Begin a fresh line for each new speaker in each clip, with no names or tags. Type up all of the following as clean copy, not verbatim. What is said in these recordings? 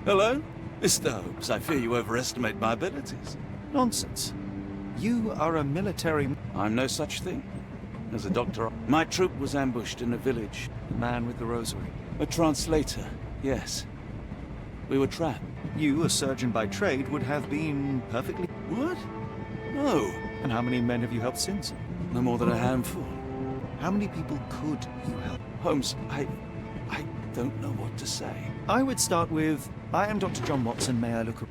Hello? Mr. Holmes, I fear you overestimate my abilities.
Nonsense. You are a military...
I'm no such thing. As a doctor, my troop was ambushed in a village.
The man with the rosary.
A translator, yes. We were trapped.
You, a surgeon by trade, would have been perfectly...
What? No.
And how many men have you helped since?
No more than a handful.
How many people could you help?
Holmes, I don't know what to say.
I would start with, I am Dr. John Watson, may I look...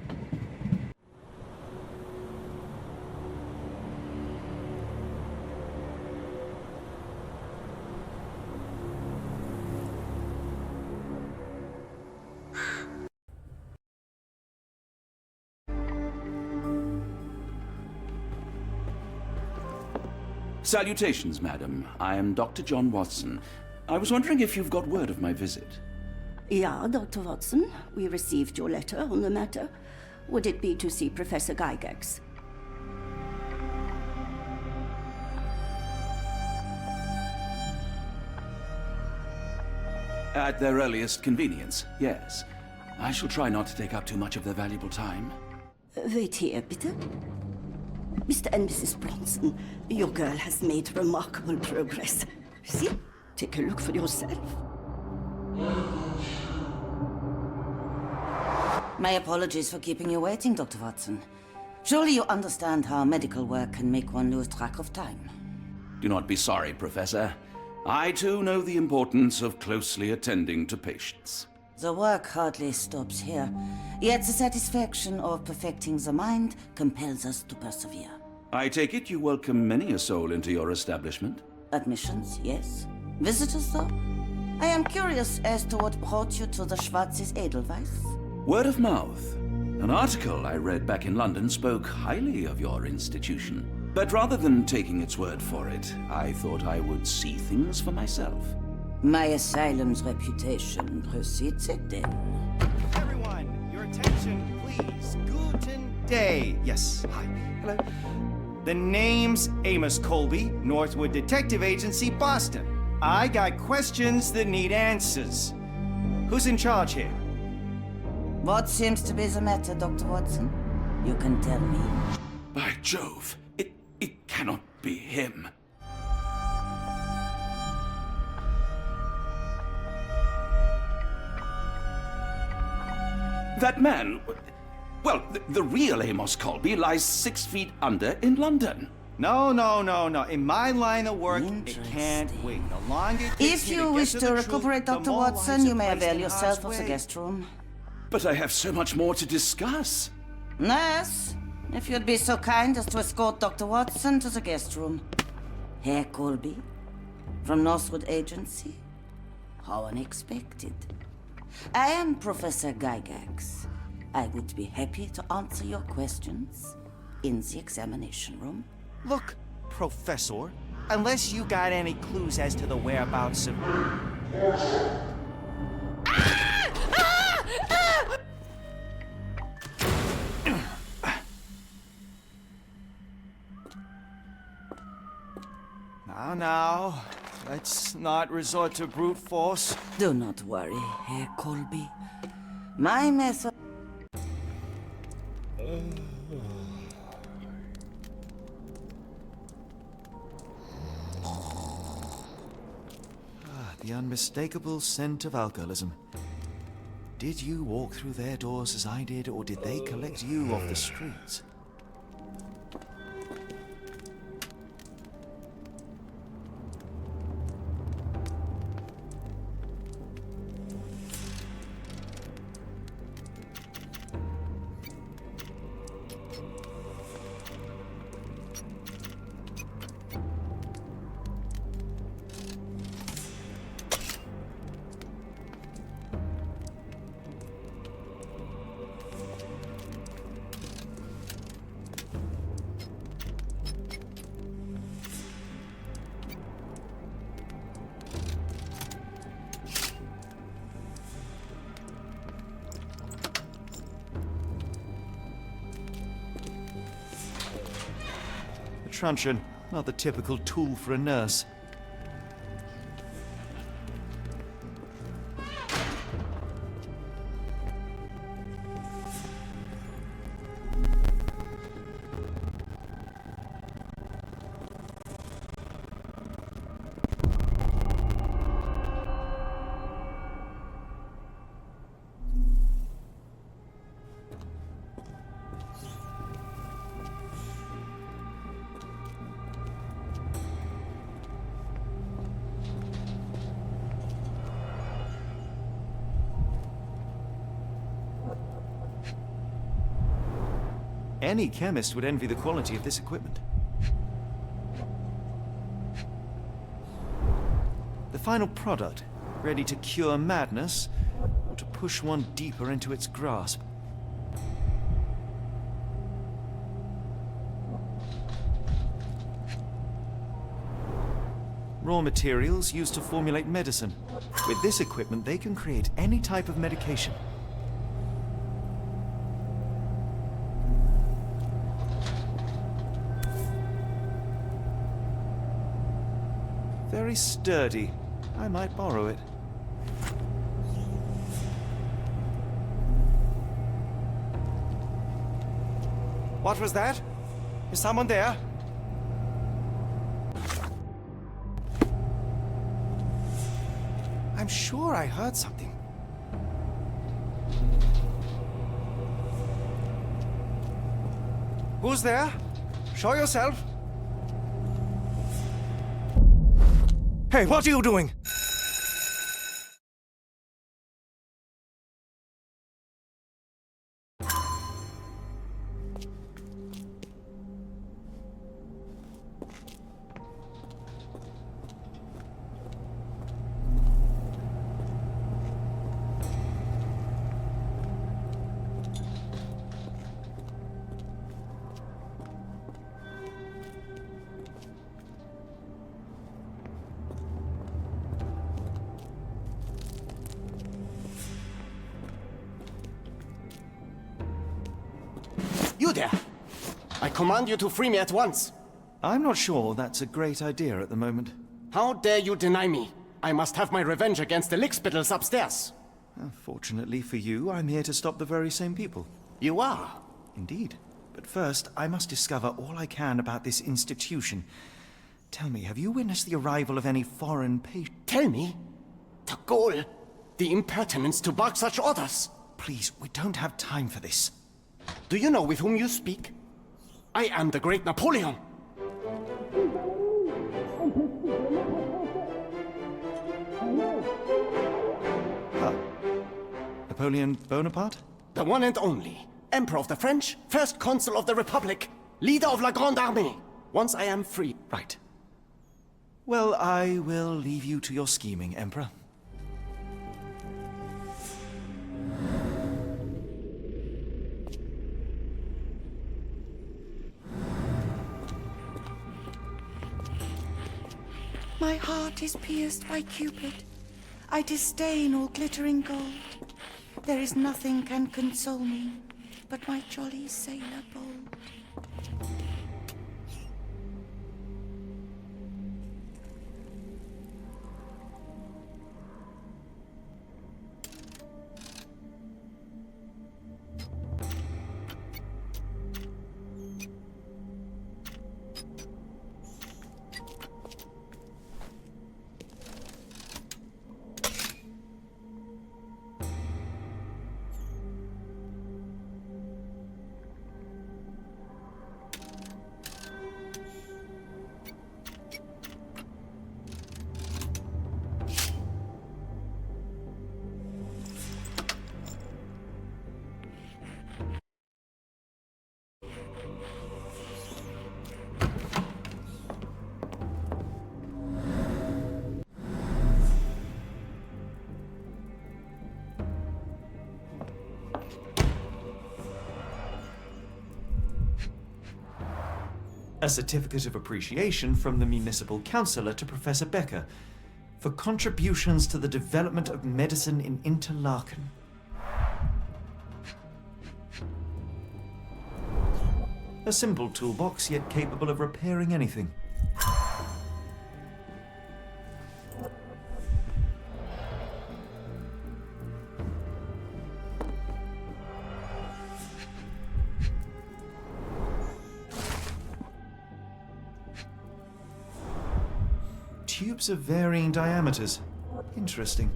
Salutations, madam. I am Dr. John Watson. I was wondering if you've got word of my visit.
Yeah, Dr. Watson. We received your letter on the matter. Would it be to see Professor Gygax?
At their earliest convenience, yes. I shall try not to take up too much of their valuable time.
Wait here, bitte. Mr. and Mrs. Bronson, your girl has made remarkable progress. See? Take a look for yourself.
My apologies for keeping you waiting, Dr. Watson. Surely you understand how medical work can make one lose track of time.
Do not be sorry, Professor. I too know the importance of closely attending to patients.
The work hardly stops here, yet the satisfaction of perfecting the mind compels us to persevere.
I take it you welcome many a soul into your establishment?
Admissions, yes. Visitors, though? I am curious as to what brought you to the Schwarzes Edelweiss.
Word of mouth. An article I read back in London spoke highly of your institution. But rather than taking its word for it, I thought I would see things for myself.
My asylum's reputation precedes it, then.
Everyone, your attention, please. Guten day. Yes, hi. Hello. The name's Amos Colby, Northwood Detective Agency, Boston. I got questions that need answers. Who's in charge here?
What seems to be the matter, Dr. Watson? You can tell me.
By Jove, it cannot be him. That man, well, the real Amos Colby lies 6 feet under in London.
No. In my line of work, it can't wait. The longer it takes
If
me
you
to
wish
get
to
the
recuperate,
truth, the
Dr.
more
Watson,
lives
you
are
may
placed
avail
in
yourself
harm's
of the
way.
guest room.
But I have so much more to discuss.
Nurse, if you'd be so kind as to escort Dr. Watson to the guest room. Herr Colby, from Northwood Agency. How unexpected. I am Professor Gygax. I would be happy to answer your questions in the examination room.
Look, Professor, unless you got any clues as to the whereabouts of... Now, let's not resort to brute force.
Do not worry, Herr Colby. My method...
The unmistakable scent of alcoholism. Did you walk through their doors as I did, or did they collect you off the streets? Truncheon, not the typical tool for a nurse. Any chemist would envy the quality of this equipment. The final product, ready to cure madness, or to push one deeper into its grasp. Raw materials used to formulate medicine. With this equipment, they can create any type of medication. Very sturdy. I might borrow it. What was that? Is someone there? I'm sure I heard something. Who's there? Show yourself. Hey, what are you doing?
You there! I command you to free me at once.
I'm not sure that's a great idea at the moment.
How dare you deny me? I must have my revenge against the lickspittles upstairs.
Fortunately for you, I'm here to stop the very same people.
You are?
Indeed. But first, I must discover all I can about this institution. Tell me, have you witnessed the arrival of any foreign patients?
Tell me? The gall, the impertinence to bark such orders.
Please, we don't have time for this.
Do you know with whom you speak? I am the great Napoleon.
Napoleon Bonaparte?
The one and only. Emperor of the French, first consul of the Republic, leader of La Grande Armée. Once I am free.
Right. Well, I will leave you to your scheming, Emperor.
My heart is pierced by Cupid. I disdain all glittering gold. There is nothing can console me but my jolly sailor bold.
A certificate of appreciation from the municipal councillor to Professor Becker for contributions to the development of medicine in Interlaken. A simple toolbox, yet capable of repairing anything. Tubes of varying diameters. Interesting.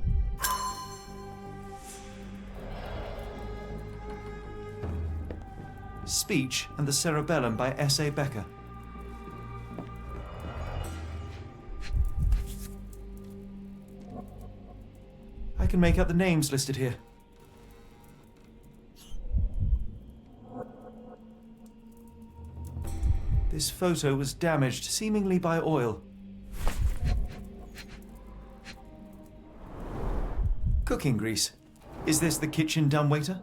Speech and the Cerebellum by S.A. Becker. I can make out the names listed here. This photo was damaged, seemingly by oil. Cooking grease. Is this the kitchen dumbwaiter?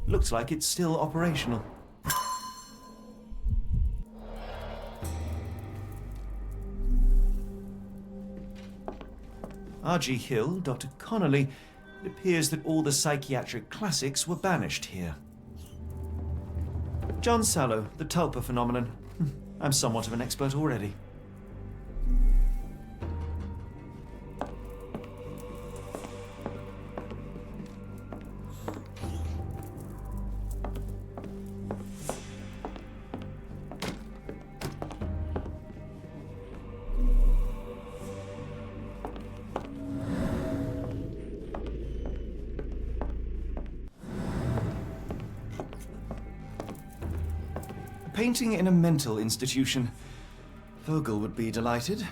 Looks like it's still operational. R.G. Hill, Dr. Connolly. It appears that all the psychiatric classics were banished here. John Sallow, the Tulpa phenomenon. I'm somewhat of an expert already. Painting in a mental institution. Vogel would be delighted.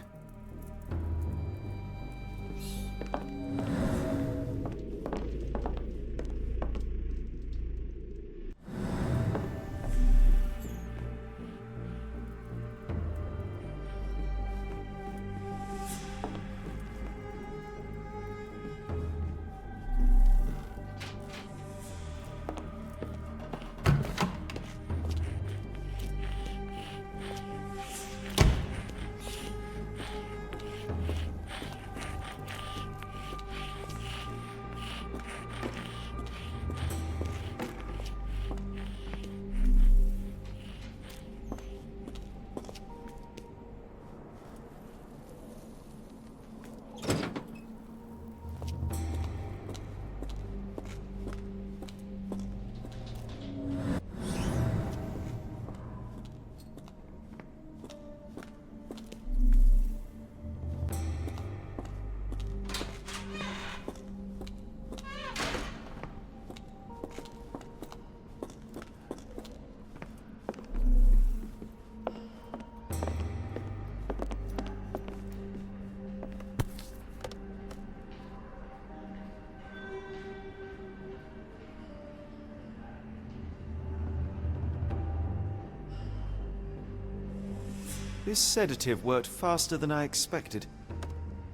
This sedative worked faster than I expected.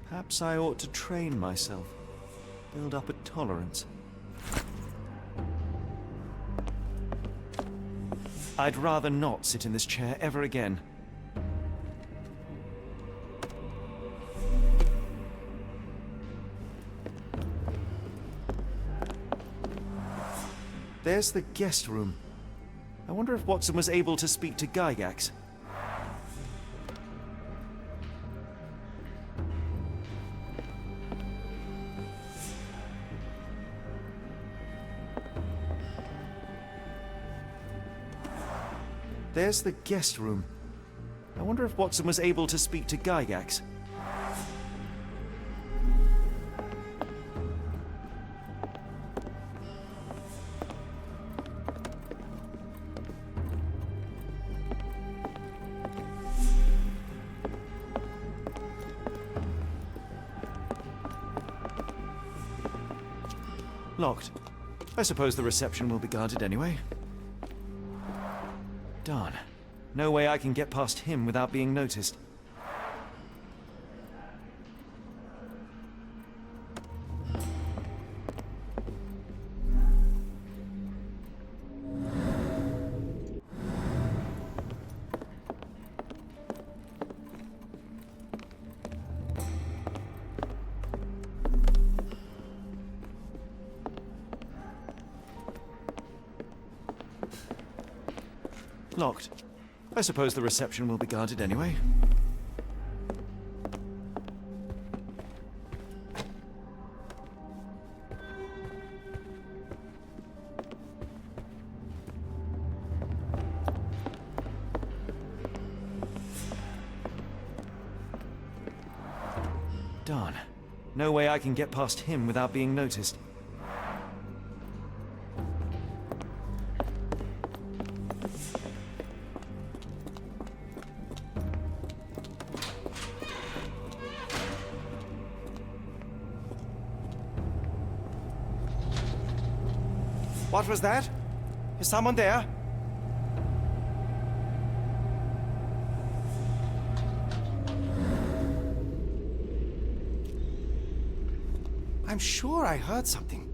Perhaps I ought to train myself. Build up a tolerance. I'd rather not sit in this chair ever again. There's the guest room. I wonder if Watson was able to speak to Gygax. There's the guest room. I wonder if Watson was able to speak to Gygax. Locked. I suppose the reception will be guarded anyway. Darn. No way I can get past him without being noticed. Locked. I suppose the reception will be guarded anyway. Darn. No way I can get past him without being noticed. What was that? Is someone there? I'm sure I heard something.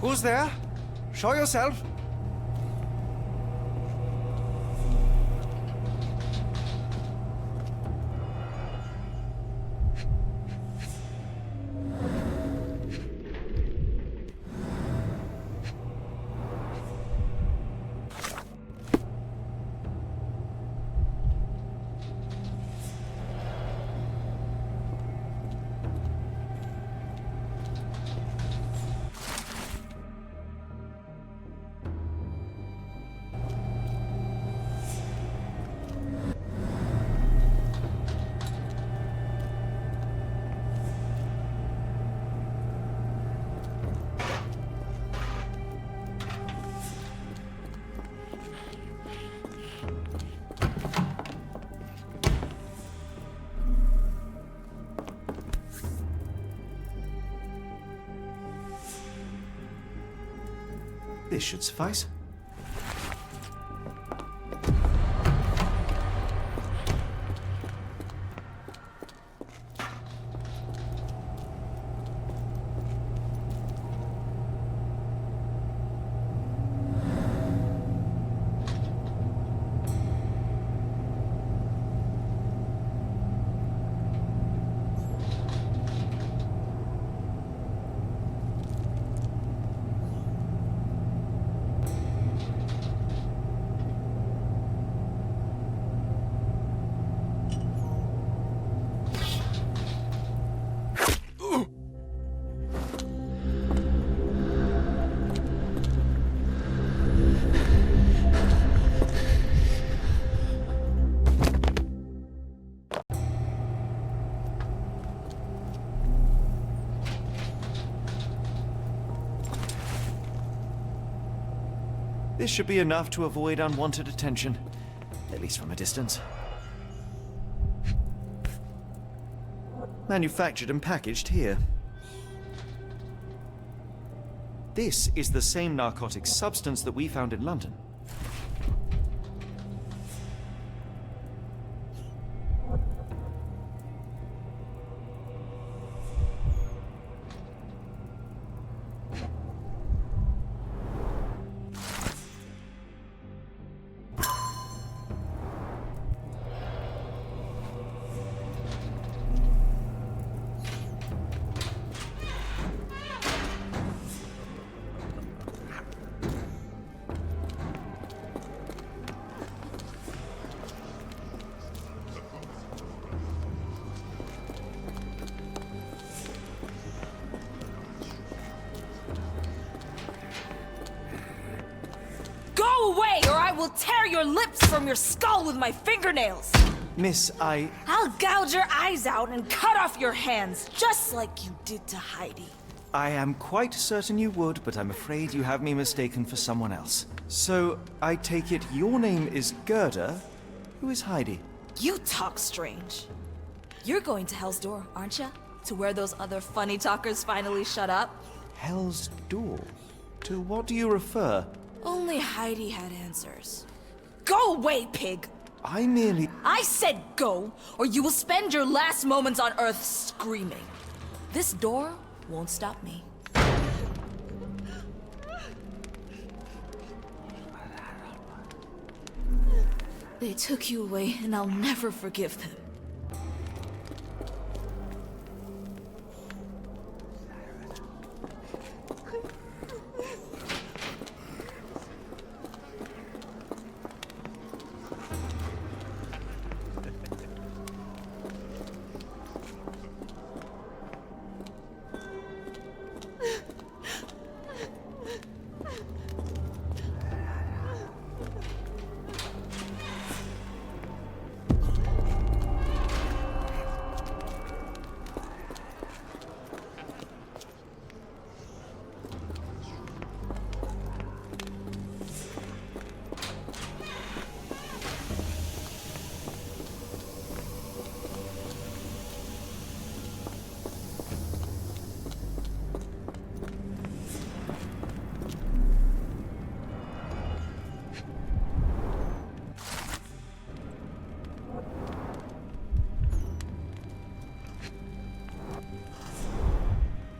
Who's there? Show yourself. This should suffice. This should be enough to avoid unwanted attention, at least from a distance. Manufactured and packaged here. This is the same narcotic substance that we found in London.
I will tear your lips from your skull with my fingernails!
Miss,
I'll gouge your eyes out and cut off your hands, just like you did to Heidi.
I am quite certain you would, but I'm afraid you have me mistaken for someone else. So, I take it your name is Gerda? Who is Heidi?
You talk strange. You're going to Hell's Door, aren't ya? To where those other funny talkers finally shut up?
Hell's Door? To what do you refer?
Only Heidi had answers. Go away, pig!
I merely...
I said go, or you will spend your last moments on Earth screaming. This door won't stop me. They took you away, and I'll never forgive them.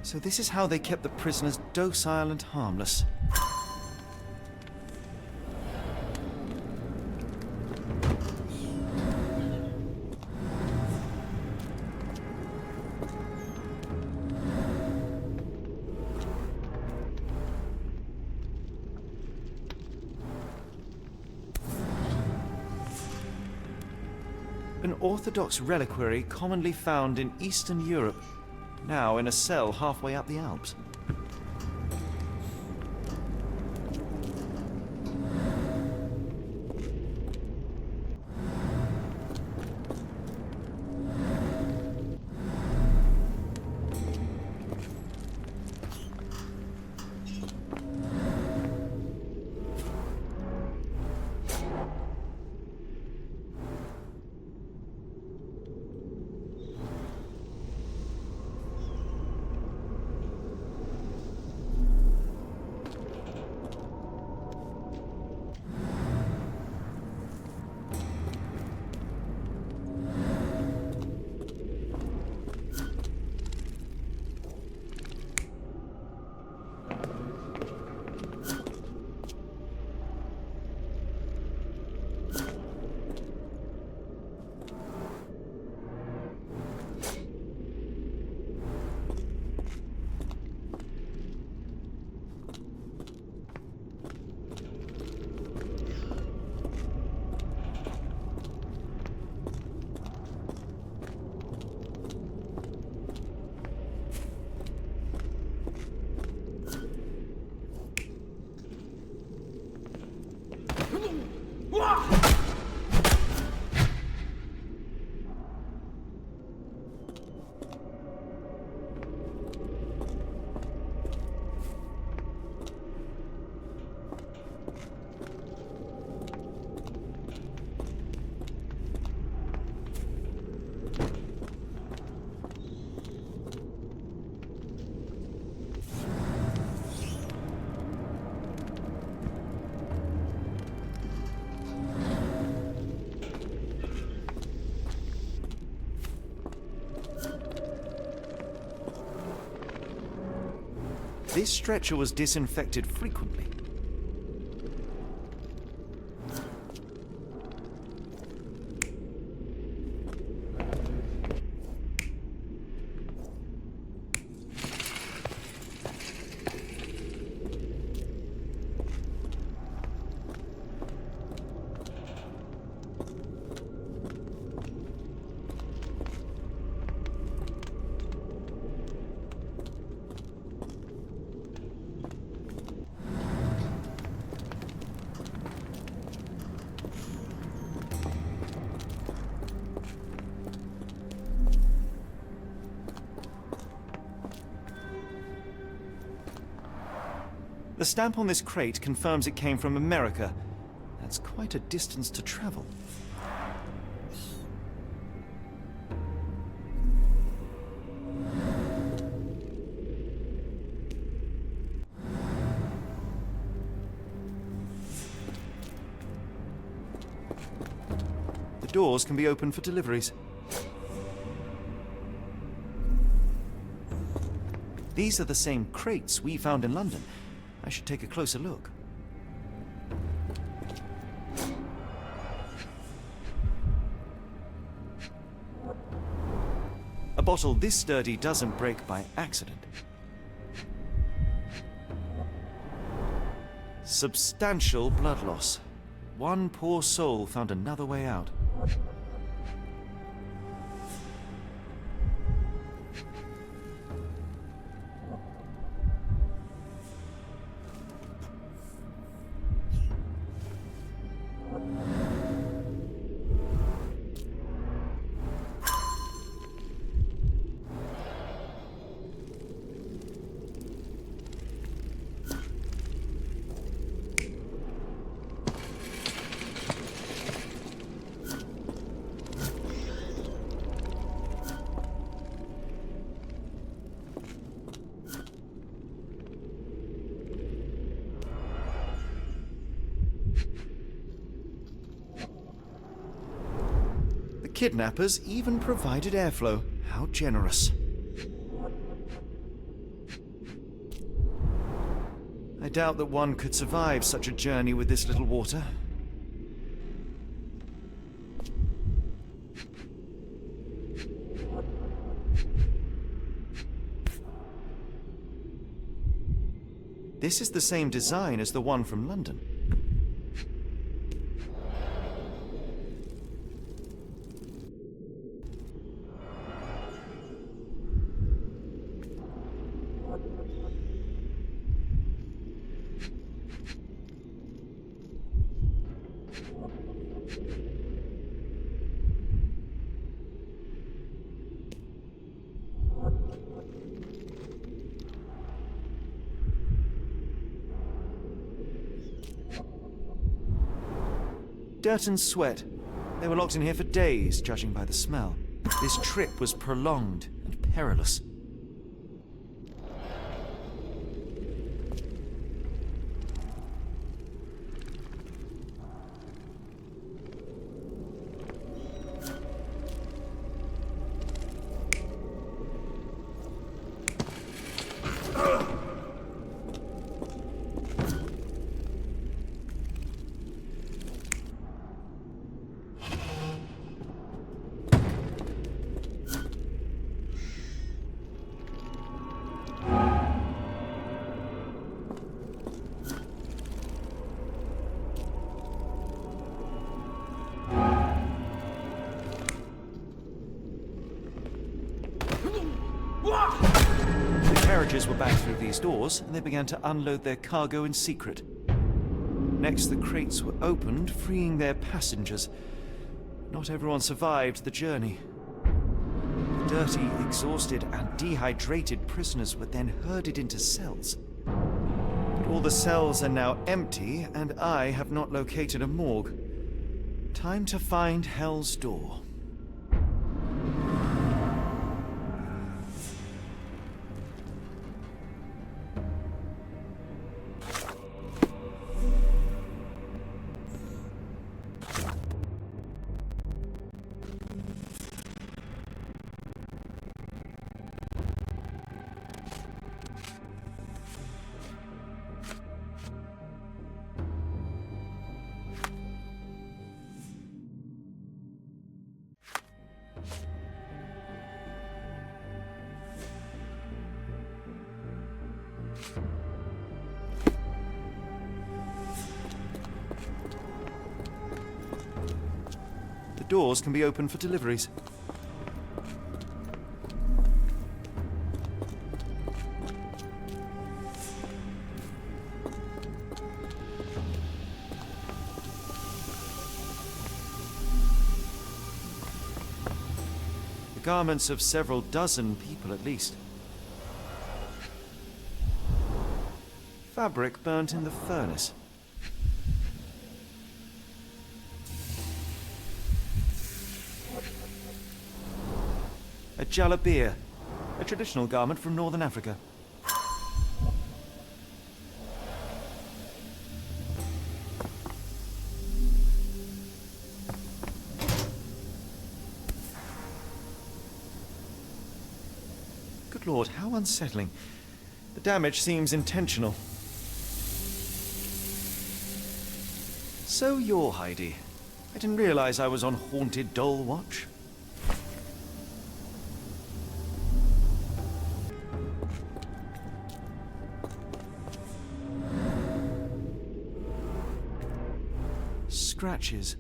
So this is how they kept the prisoners docile and harmless. An Orthodox reliquary commonly found in Eastern Europe, now in a cell halfway up the Alps. This stretcher was disinfected frequently. The stamp on this crate confirms it came from America. That's quite a distance to travel. The doors can be opened for deliveries. These are the same crates we found in London. I should take a closer look. A bottle this sturdy doesn't break by accident. Substantial blood loss. One poor soul found another way out. Kidnappers even provided airflow. How generous. I doubt that one could survive such a journey with this little water. This is the same design as the one from London. Dirt and sweat. They were locked in here for days, judging by the smell. This trip was prolonged and perilous. Carriages were back through these doors, and they began to unload their cargo in secret. Next, the crates were opened, freeing their passengers. Not everyone survived the journey. The dirty, exhausted, and dehydrated prisoners were then herded into cells. But all the cells are now empty, and I have not located a morgue. Time to find Hell's Door. The doors can be opened for deliveries. The garments of several dozen people at least. Fabric burnt in the furnace. A jalabia, a traditional garment from northern Africa. Lord, how unsettling. The damage seems intentional. So you're Heidi. I didn't realize I was on Haunted Doll Watch. Scratches.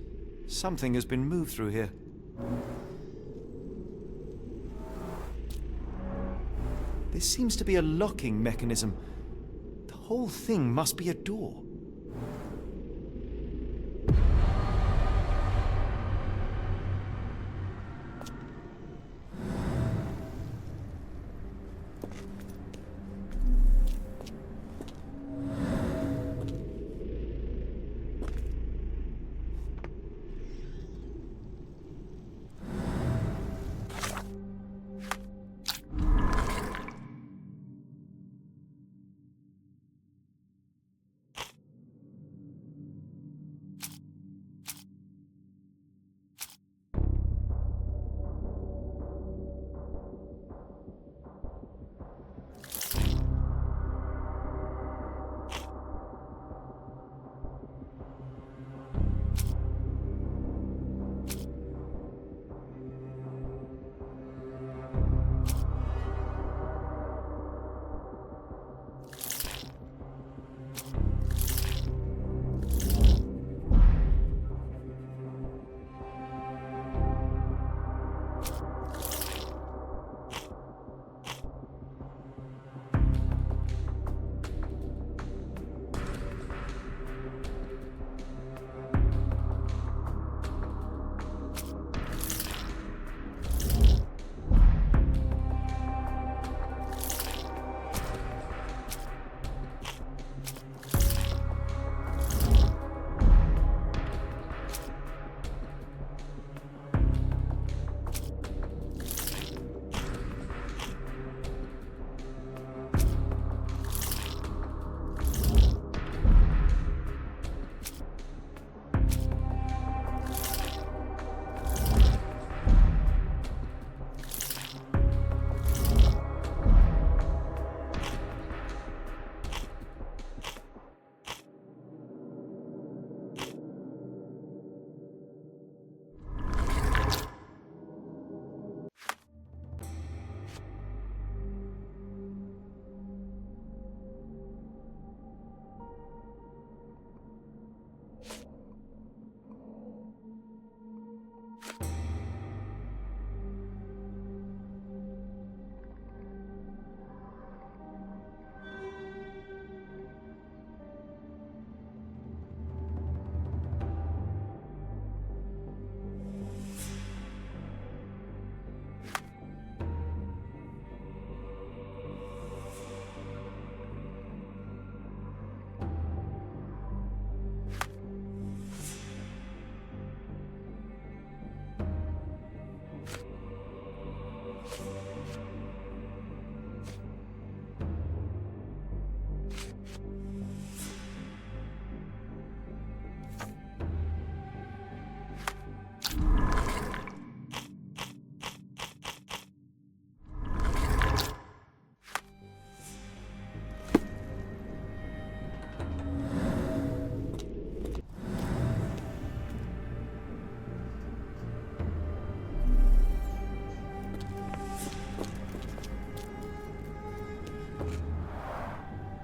Something has been moved through here. There seems to be a locking mechanism. The whole thing must be a door.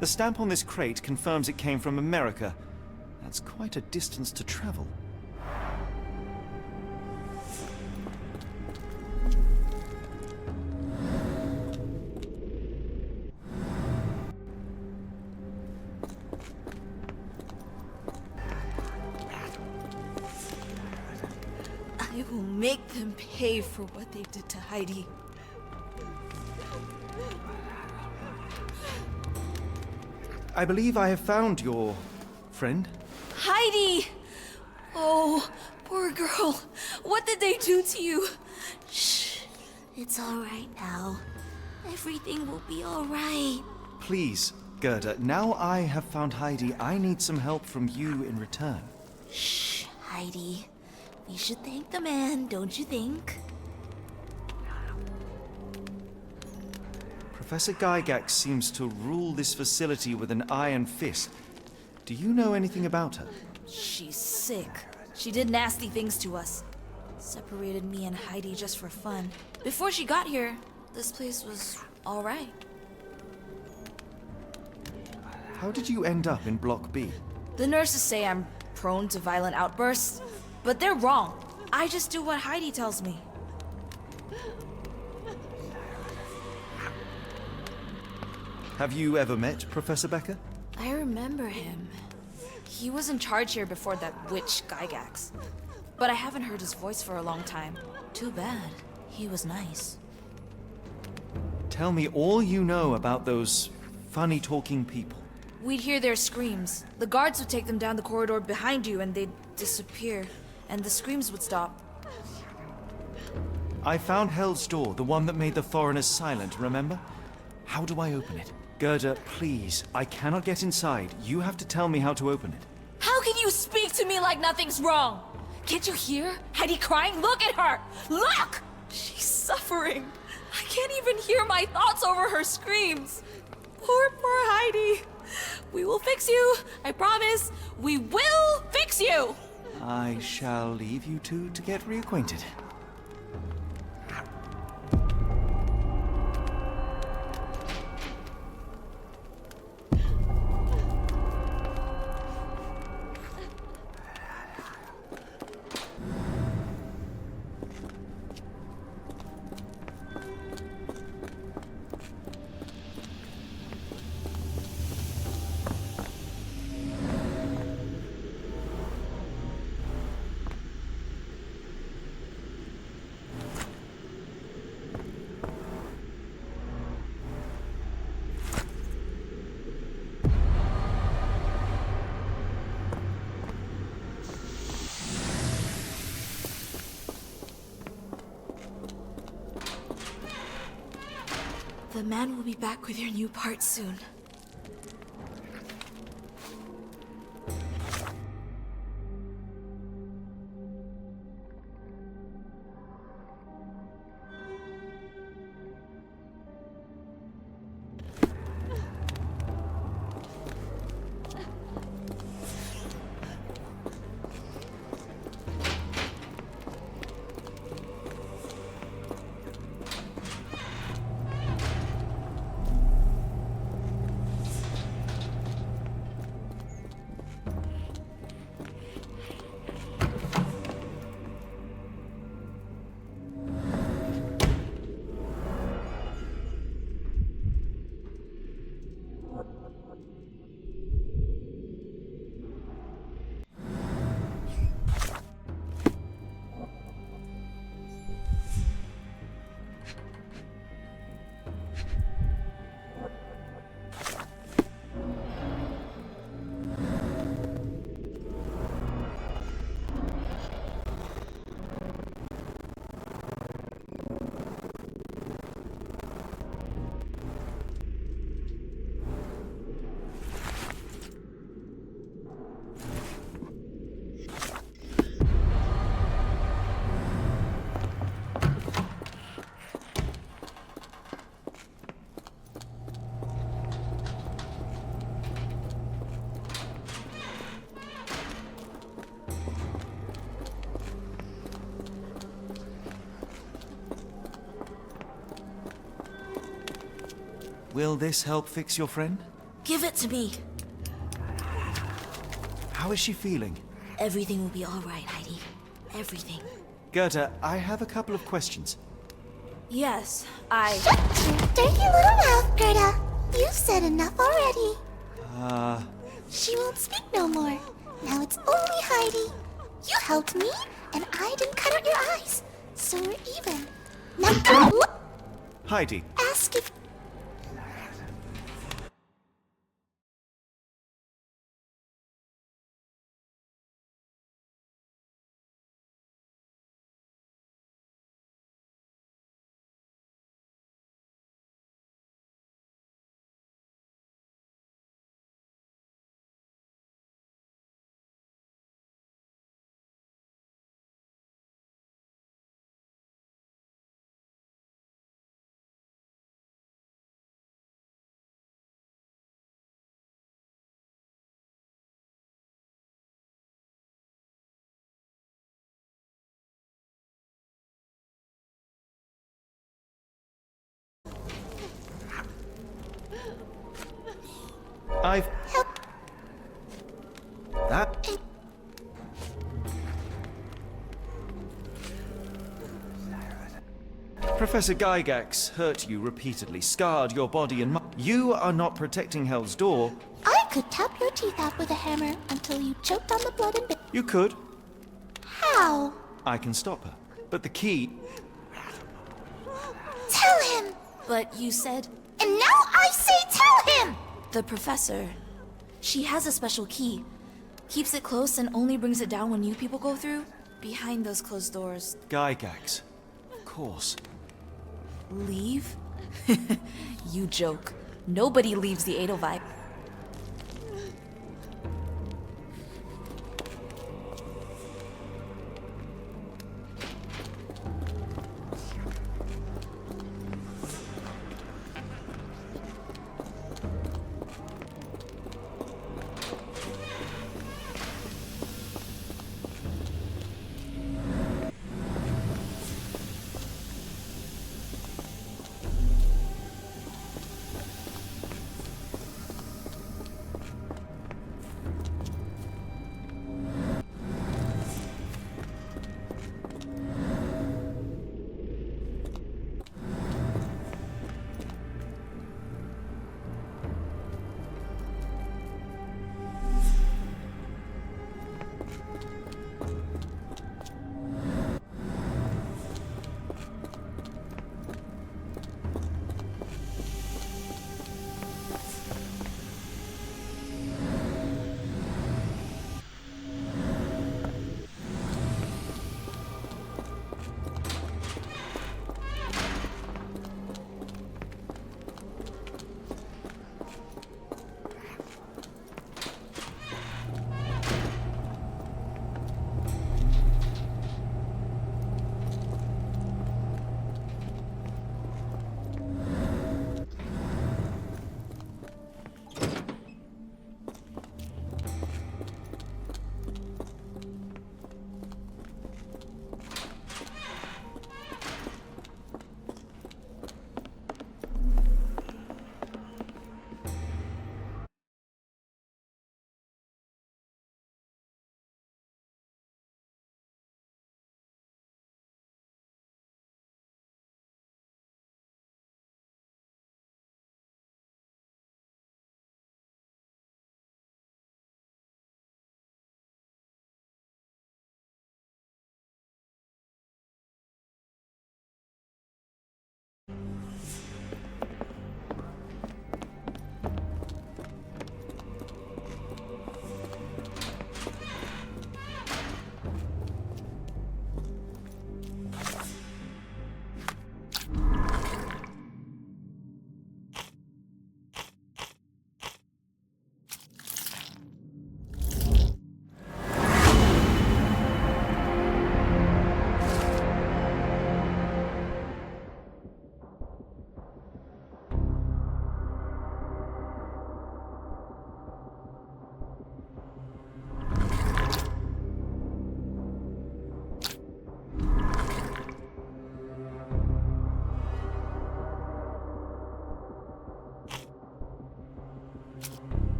The stamp on this crate confirms it came from America. That's quite a distance to travel.
I will make them pay for what they did to Heidi.
I believe I have found your friend.
Heidi! Oh, poor girl. What did they do to you?
Shh. It's all right now. Everything will be all right.
Please, Gerda, now I have found Heidi, I need some help from you in return.
Shh, Heidi. We should thank the man, don't you think?
Professor Gygax seems to rule this facility with an iron fist. Do you know anything about her?
She's sick. She did nasty things to us. Separated me and Heidi just for fun. Before she got here, this place was all right.
How did you end up in Block B?
The nurses say I'm prone to violent outbursts, but they're wrong. I just do what Heidi tells me.
Have you ever met Professor Becker?
I remember him. He was in charge here before that witch Gygax. But I haven't heard his voice for a long time. Too bad. He was nice.
Tell me all you know about those funny-talking people.
We'd hear their screams. The guards would take them down the corridor behind you and they'd disappear. And the screams would stop.
I found Hell's Door, the one that made the foreigners silent, remember? How do I open it? Gerda, please, I cannot get inside. You have to tell me how to open it.
How can you speak to me like nothing's wrong? Can't you hear Heidi crying? Look at her! Look! She's suffering. I can't even hear my thoughts over her screams. Poor Heidi. We will fix you. I promise. We will fix you!
I shall leave you two to get reacquainted.
The man will be back with your new part soon.
Will this help fix your friend?
Give it to me.
How is she feeling?
Everything will be all right, Heidi. Everything.
Gerda, I have a couple of questions.
Yes,
Shut your dirty little mouth, Gerda. You've said enough already. She won't speak no more. Now it's only Heidi. You helped me, and I didn't cut out your eyes. So we're even. Now go
Heidi,
ask if
I've...
Help.
That... Professor Gygax hurt you repeatedly, scarred your body and mind. You are not protecting Hell's Door.
I could tap your teeth out with a hammer until you choked on the blood and bit.
You could.
How?
I can stop her. But the key...
Tell him!
But you said
And now I say tell him!
the professor. She has a special key. Keeps it close and only brings it down when new people go through. Behind those closed doors.
Gygax. Of course.
Leave? You joke. Nobody leaves the Edelweib.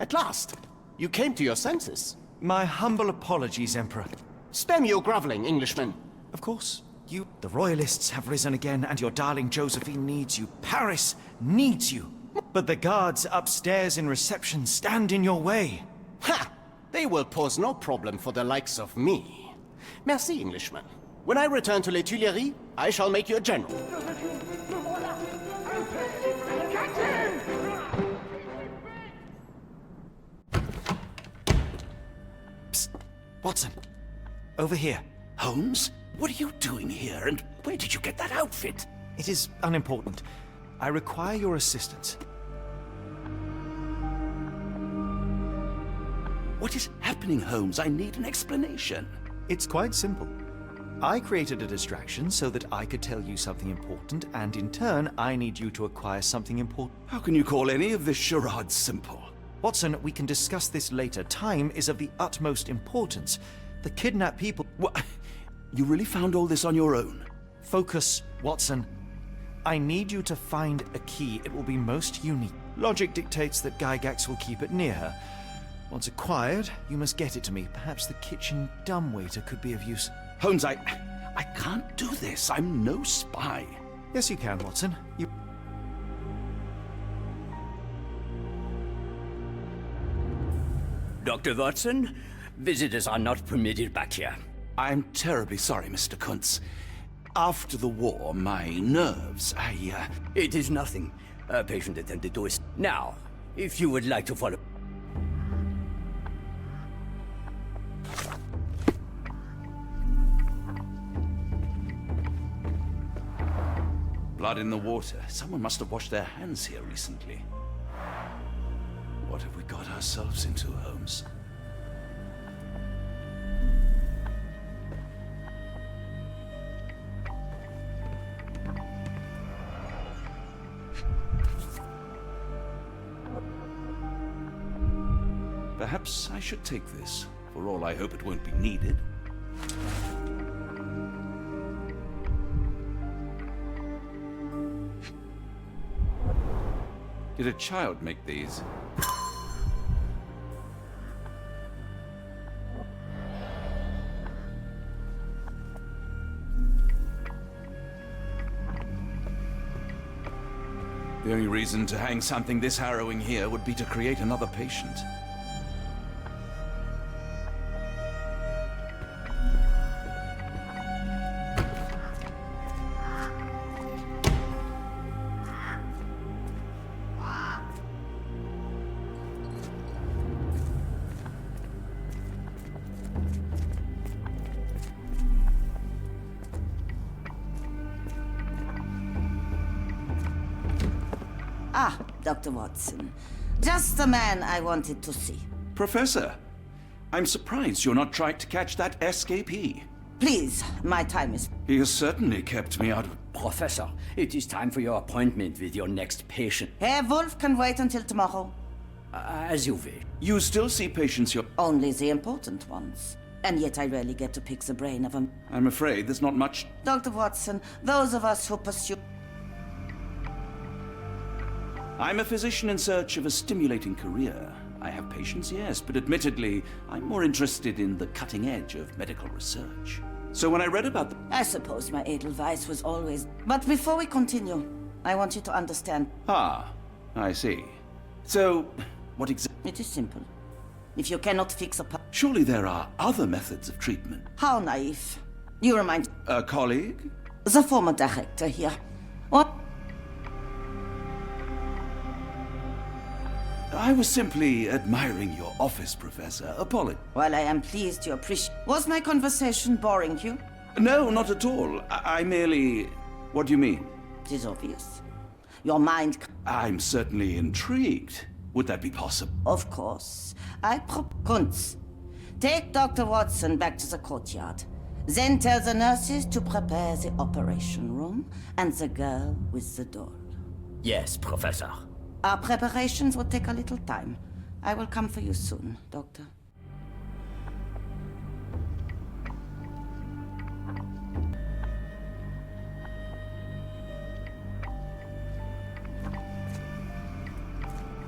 At last, you came to your senses.
My humble apologies, Emperor.
Spare me your groveling, Englishman.
Of course, the royalists have risen again, and your darling Josephine needs you. Paris needs you. But the guards upstairs in reception stand in your way.
Ha! They will pose no problem for the likes of me. Merci, Englishman. When I return to Les Tuileries, I shall make you a general.
Psst. Watson, over here.
Holmes, what are you doing here, and where did you get that outfit?
It is unimportant. I require your assistance.
What is happening, Holmes? I need an explanation.
It's quite simple. I created a distraction so that I could tell you something important, and in turn, I need you to acquire something important.
How can you call any of this charade simple?
Watson, we can discuss this later. Time is of the utmost importance. The kidnapped people...
What? You really found all this on your own?
Focus, Watson. I need you to find a key. It will be most unique. Logic dictates that Gygax will keep it near her. Once acquired, you must get it to me. Perhaps the kitchen dumbwaiter could be of use.
Holmes, I can't do this. I'm no spy.
Yes, you can, Watson. You...
Dr. Watson, visitors are not permitted back here.
I'm terribly sorry, Mr. Kuntz. After the war, my nerves,
It is nothing. A patient attended to us. Now, if you would like to follow...
Blood in the water. Someone must have washed their hands here recently. What have we got ourselves into, Holmes? Perhaps I should take this. For all I hope it won't be needed. Did a child make these? The only reason to hang something this harrowing here would be to create another patient.
Ah, Dr. Watson. Just the man I wanted to see.
Professor, I'm surprised you're not trying to catch that escapee.
Please, my time is...
He has certainly kept me out of...
Professor, it is time for your appointment with your next patient.
Herr Wolf can wait until tomorrow.
As you wish.
You still see patients you're...
Only the important ones. And yet I rarely get to pick the brain of them.
I'm afraid there's not much...
Dr. Watson, those of us who pursue...
I'm a physician in search of a stimulating career. I have patients, yes, but admittedly, I'm more interested in the cutting edge of medical research. So when I read about the...
I suppose my Edelweiss was always... But before we continue, I want you to understand...
Ah, I see. So, what exactly...
It is simple. If you cannot fix a...
Surely there are other methods of treatment.
How naive. You remind...
A colleague?
The former director here. What?
I was simply admiring your office, Professor. Apologies.
While I am pleased you appreciate... Was my conversation boring you?
No, not at all. I merely... What do you mean?
It is obvious. Your mind...
I'm certainly intrigued. Would that be possible?
Of course. Kuntz, take Dr. Watson back to the courtyard. Then tell the nurses to prepare the operation room and the girl with the doll.
Yes, Professor.
Our preparations will take a little time. I will come for you soon, Doctor.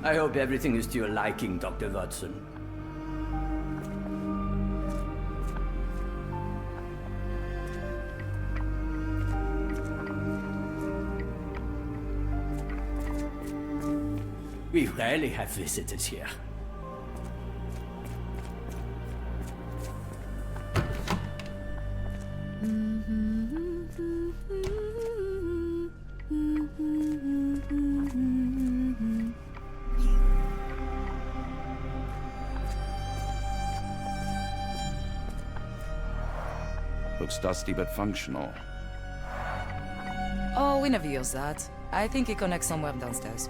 I hope everything is to your liking, Dr. Watson. We rarely have visitors here.
Looks dusty but functional.
Oh, we never use that. I think it connects somewhere downstairs.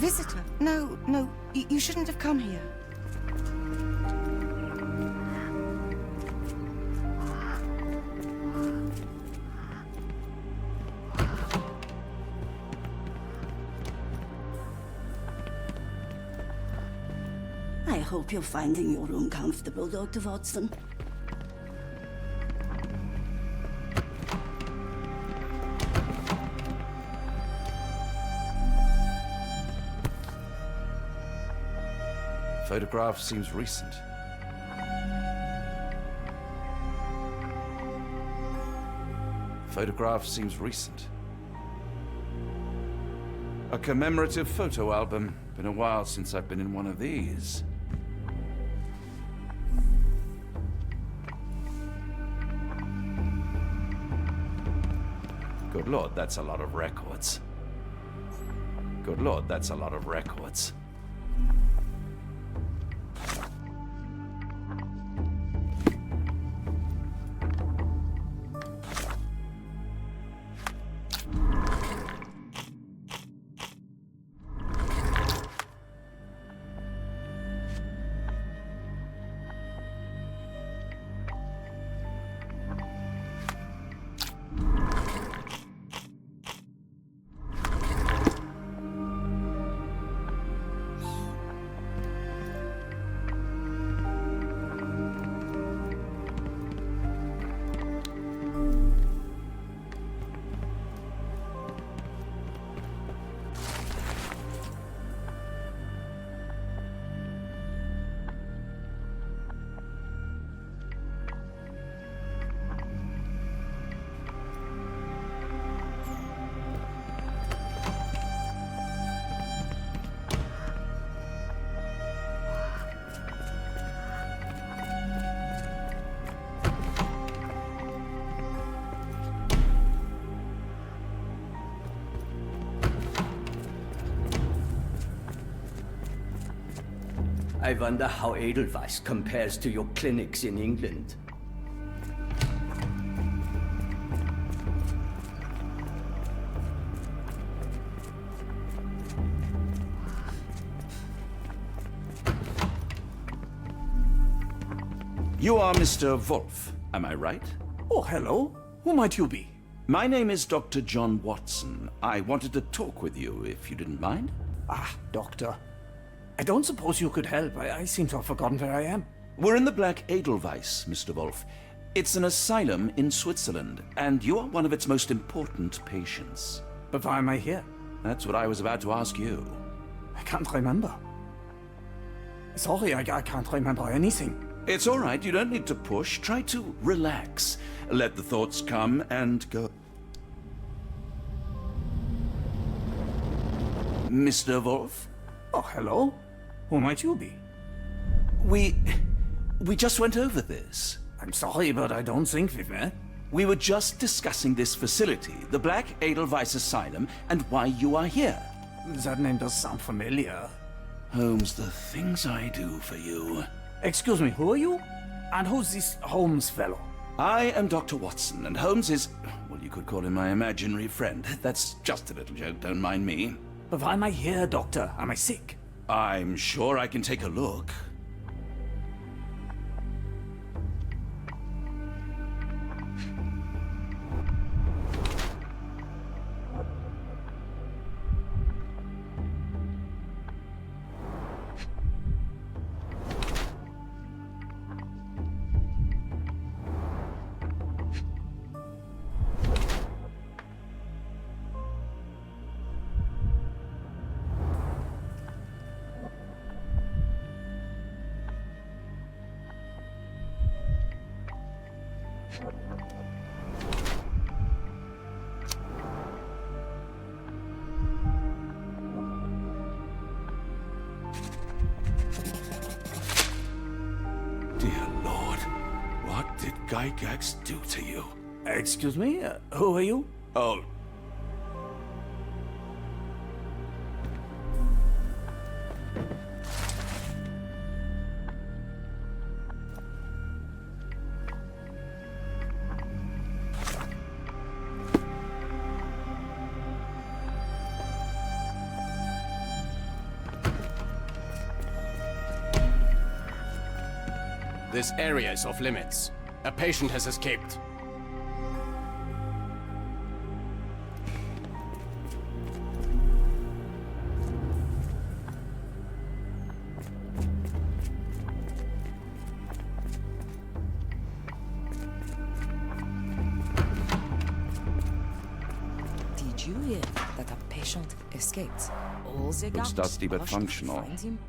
visitor. No, no, you shouldn't have come here.
I hope you're finding your room comfortable, Dr. Watson.
Photograph seems recent. Photograph seems recent. A commemorative photo album. Been a while since I've been in one of these. Good Lord, that's a lot of records. Good Lord, that's a lot of records.
I wonder how Edelweiss compares to your clinics in England.
You are Mr. Wolf, am I right?
Oh, hello. Who might you be?
My name is Dr. John Watson. I wanted to talk with you, if you didn't mind.
Ah, doctor. I don't suppose you could help. I seem to have forgotten where I am.
We're in the Black Edelweiss, Mr. Wolf. It's an asylum in Switzerland, and you are one of its most important patients.
But why am I here?
That's what I was about to ask you.
I can't remember. Sorry, I can't remember anything.
It's all right, you don't need to push. Try to relax. Let the thoughts come and go. Mr. Wolf?
Oh, hello. Who might you be?
We just went over this.
I'm sorry, but I don't think we've met.
We were just discussing this facility, the Black Edelweiss Asylum, and why you are here.
That name does sound familiar.
Holmes, the things I do for you.
Excuse me, who are you? And who's this Holmes fellow?
I am Dr. Watson, and Holmes is, well, you could call him my imaginary friend. That's just a little joke, don't mind me.
But why am I here, doctor? Am I sick?
I'm sure I can take a look. Dear Lord, what did Gygax do to you?
Excuse me, who are you?
Oh.
This area is off limits. A patient has escaped.
Did you hear that a patient escaped? All the guards
dusty but
rushed to
functional.
find him.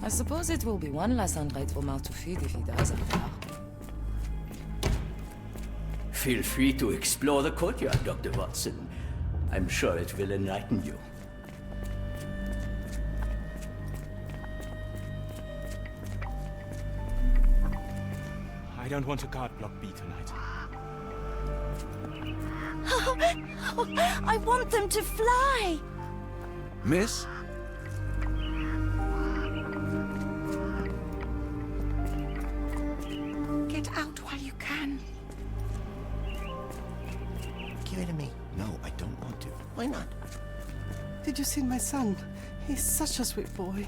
I suppose it will be one less ungrateful mouth to feed if he dies up there.
Feel free to explore the courtyard, Dr. Watson. I'm sure it will enlighten you.
I don't want to guard Block B tonight.
I want them to fly.
Miss?
Get out while you can.
Give it to me.
No, I don't want to.
Why not?
Did you see my son? He's such a sweet boy.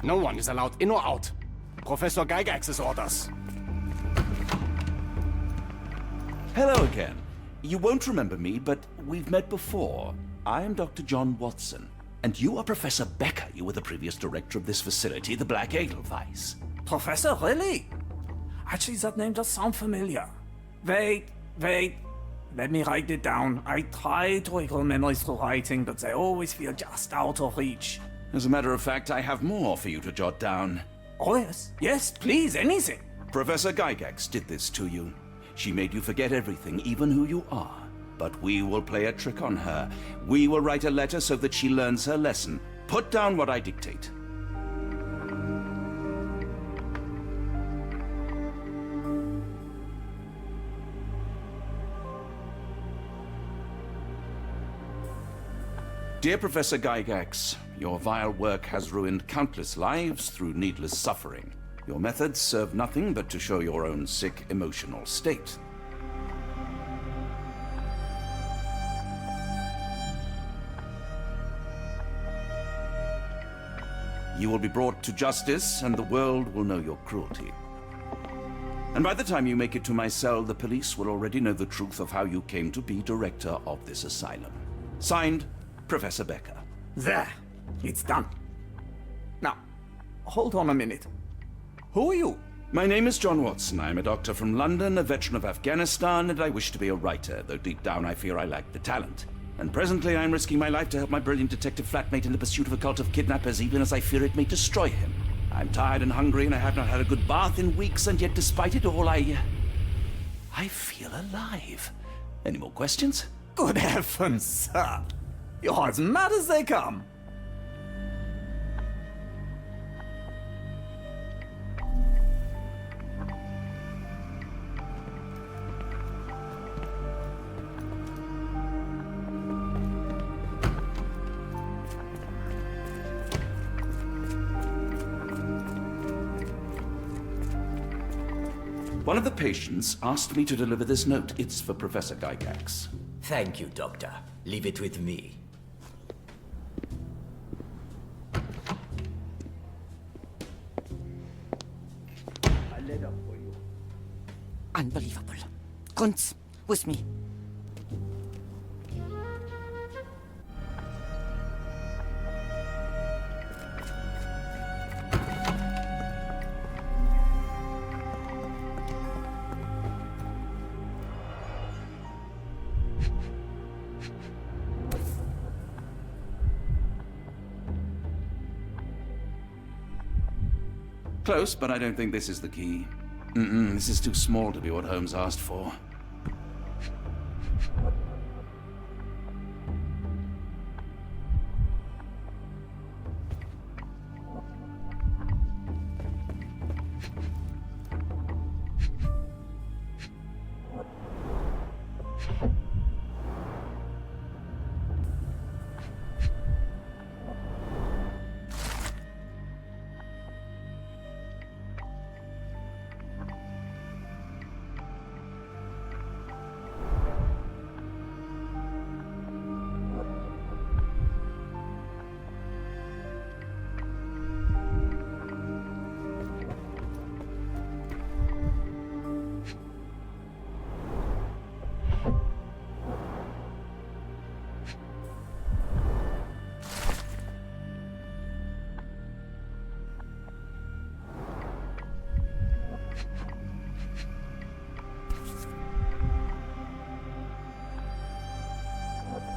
No one is allowed in or out. Professor Gygax's orders.
Hello again. You won't remember me, but we've met before. I am Dr. John Watson, and you are Professor Becker. You were the previous director of this facility, the Black Edelweiss.
Professor, really? Actually, that name does sound familiar. Wait. Let me write it down. I try to recall memories through writing, but they always feel just out of reach.
As a matter of fact, I have more for you to jot down.
Oh, yes. Yes, please, anything.
Professor Gygax did this to you. She made you forget everything, even who you are. But we will play a trick on her. We will write a letter so that she learns her lesson. Put down what I dictate. Dear Professor Gygax, your vile work has ruined countless lives through needless suffering. Your methods serve nothing but to show your own sick, emotional state. You will be brought to justice, and the world will know your cruelty. And by the time you make it to my cell, the police will already know the truth of how you came to be director of this asylum. Signed, Professor Becker.
There. It's done. Now, hold on a minute. Who are you?
My name is John Watson. I am a doctor from London, a veteran of Afghanistan, and I wish to be a writer, though deep down I fear I lack the talent. And presently I'm risking my life to help my brilliant detective flatmate in the pursuit of a cult of kidnappers, even as I fear it may destroy him. I'm tired and hungry, and I have not had a good bath in weeks, and yet despite it all, I feel alive. Any more questions?
Good heavens, sir! You're as mad as they come!
One of the patients asked me to deliver this note. It's for Professor Gygax.
Thank you, Doctor. Leave it with me. A letter for you.
Unbelievable. Kunz, with me.
Close, but I don't think this is the key. This is too small to be what Holmes asked for.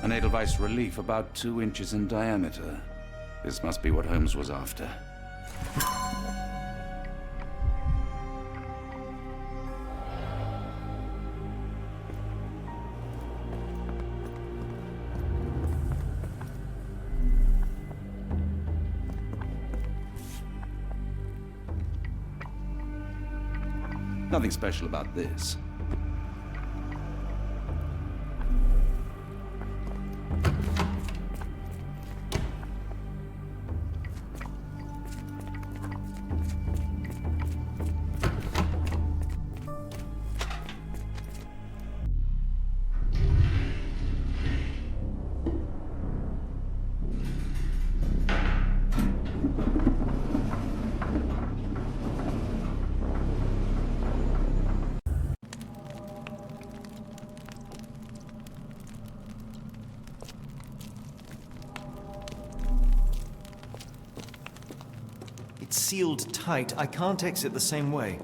An Edelweiss relief about 2 inches in diameter. This must be what Holmes was after. Nothing special about this.
It's sealed tight. I can't exit the same way.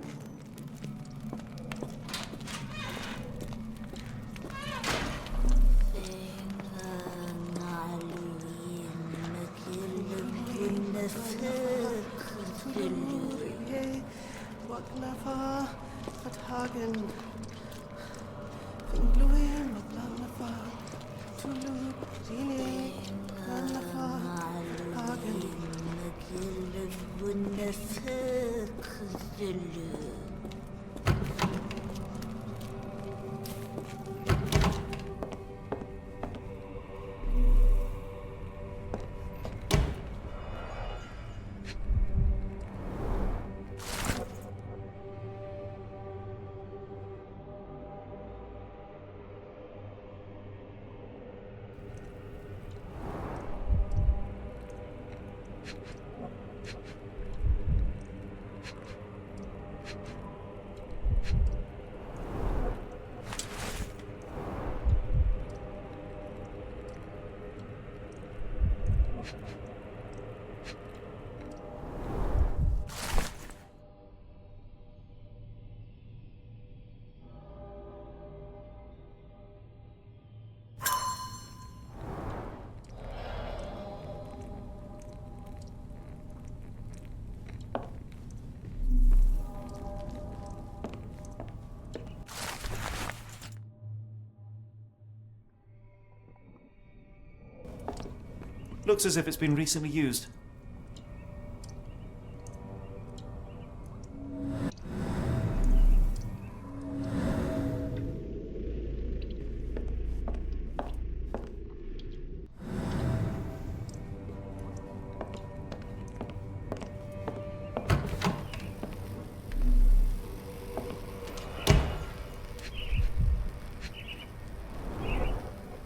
Looks as if it's been recently used.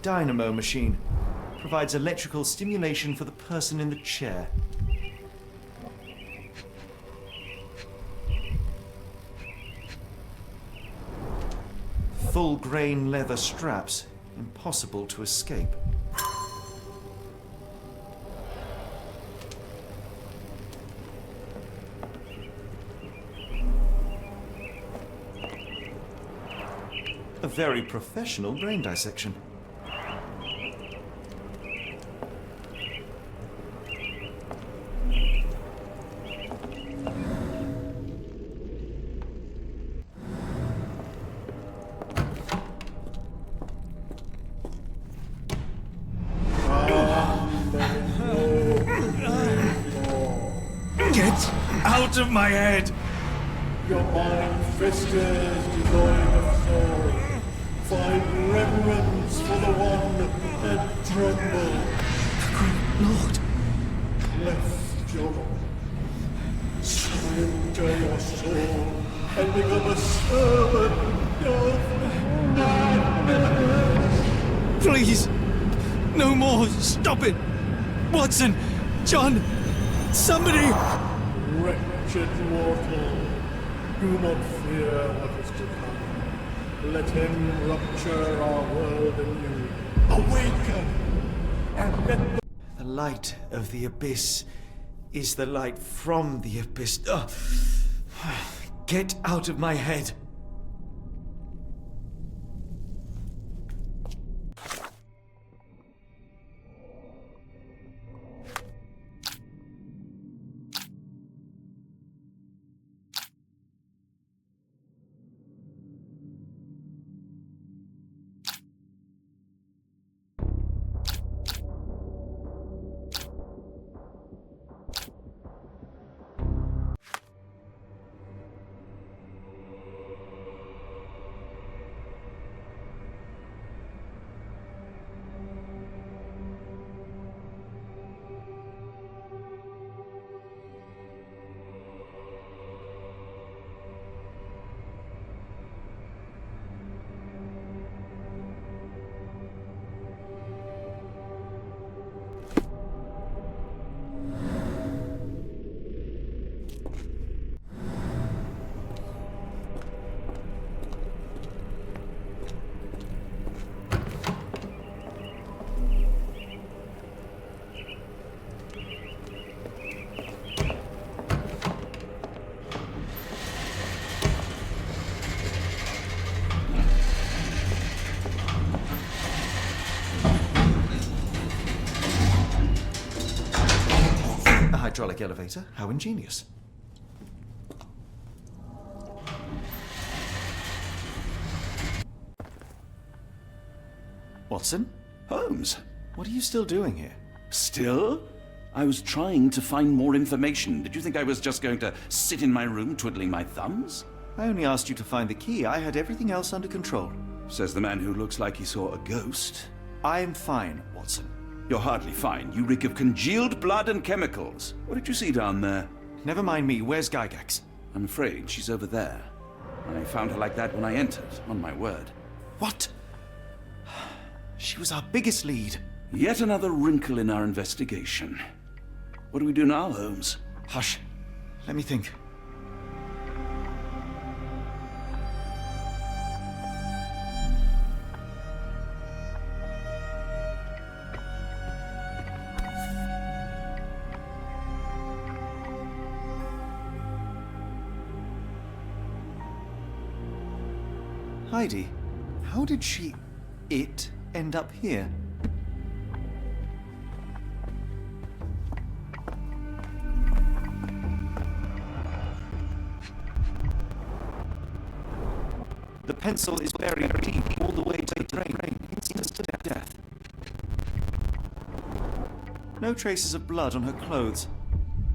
Dynamo machine. Provides electrical stimulation for the person in the chair. Full grain leather straps. Impossible to escape. A very professional brain dissection.
Get out of my head!
Your mind festers, devoid of soul. Find reverence for the one that trembled.
Lord!
Left your surrender your soul and become a servant of madness.
Please! No more! Stop it! Watson! John! Somebody!
Wretched mortal, do not fear what is to come. Let him rupture our world anew. Awaken! And let
The light of the abyss is the light from the abyss. Ugh. Get out of my head! Hydraulic elevator, how ingenious. Watson?
Holmes,
What are you still doing here?
still? I was trying to find more information. Did you think I was just going to sit in my room twiddling my thumbs?
I only asked you to find the key. I had everything else under control.
Says the man who looks like he saw a ghost.
I am fine, Watson.
You're hardly fine. You reek of congealed blood and chemicals. What did you see down there?
Never mind me. Where's Gygax?
I'm afraid she's over there. I found her like that when I entered, on my word.
What? She was our biggest lead.
Yet another wrinkle in our investigation. What do we do now, Holmes?
Hush. Let me think. Heidi, how did it end up here? The pencil is buried deep all the way to the brain. Instant death. No traces of blood on her clothes.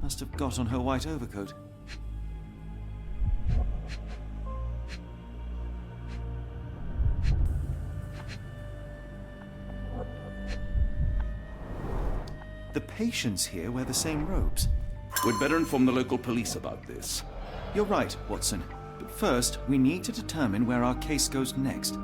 Must have got on her white overcoat. The patients here wear the same robes.
We'd better inform the local police about this.
You're right, Watson. But first, we need to determine where our case goes next.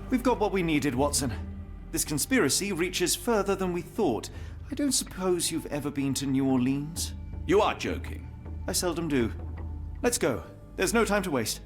We've got what we needed, Watson. This conspiracy reaches further than we thought. I don't suppose you've ever been to New Orleans?
You are joking.
I seldom do. Let's go. There's no time to waste.